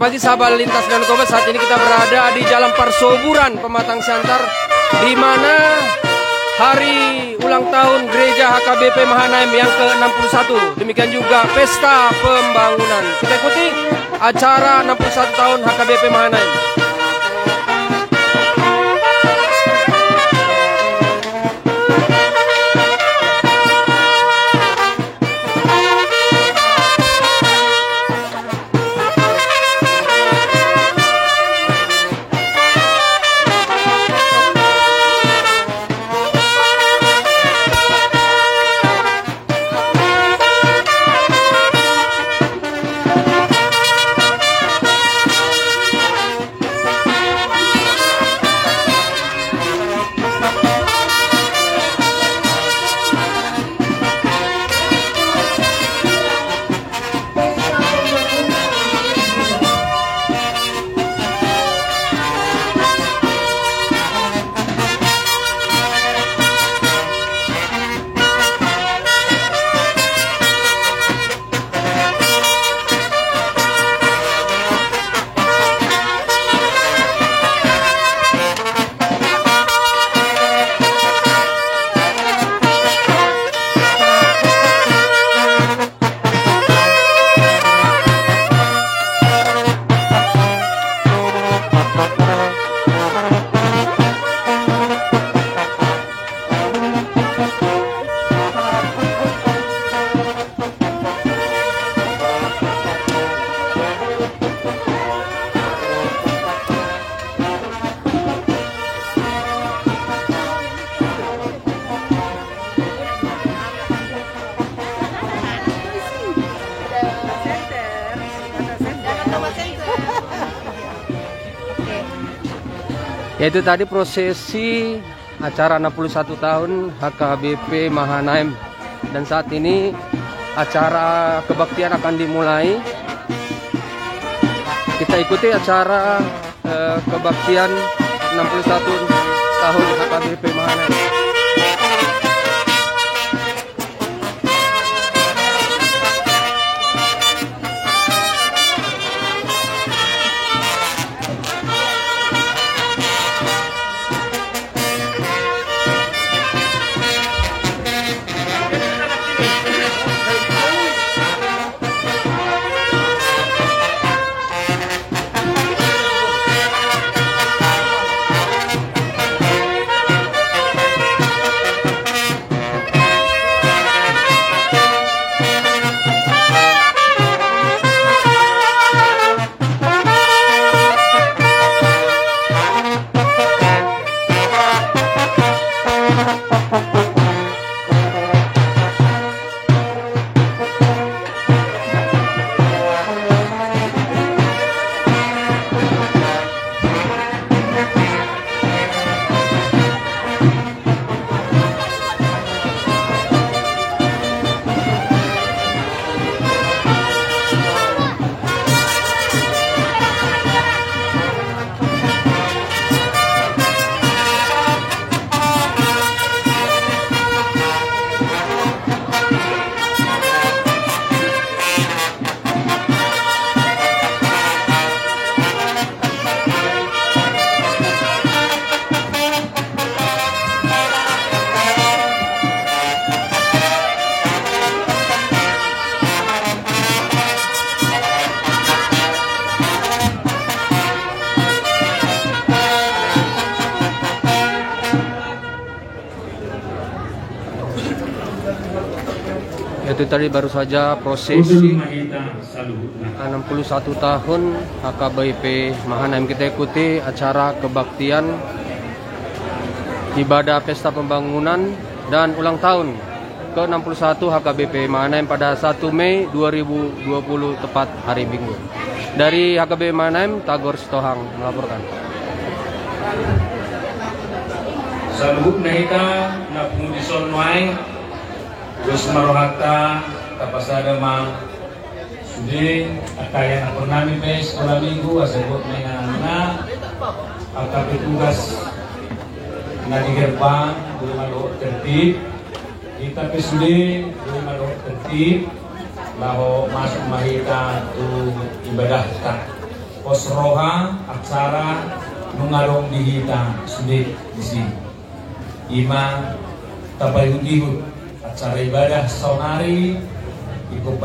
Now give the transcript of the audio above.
pagi sahabat lintas dan kobat. Saat ini kita berada di Jalan Persoburan Pematang Siantar, di mana hari ulang tahun Gereja HKBP Mahanaim yang ke-61. Demikian juga pesta pembangunan. Kita ikuti acara 61 tahun HKBP Mahanaim. Yaitu tadi prosesi acara 61 tahun HKBP Mahanaim, dan saat ini acara kebaktian akan dimulai. Kita ikuti acara kebaktian 61 tahun HKBP Mahanaim. Itu tadi baru saja prosesi 61 tahun HKBP Mahanaim. Kita ikuti acara kebaktian ibadah pesta pembangunan dan ulang tahun ke-61 HKBP Mahanaim pada 1 Mei 2020 tepat hari Minggu. Dari HKBP Mahanaim, Tagor Sitohang melaporkan. Saluhut nahita na pungudison nuay Diyos marohata kapasada ma sudi atayan ako namin bes wala minggu asabot na nga ang kapitugas na digerbang duli malo tertib kita pesudi duli malo tertib laho masuk mahita tu ibadah ta Osroha aksara nungarong dihita sulit di sini. Ima tapayudihut acara ibadah saunari ikut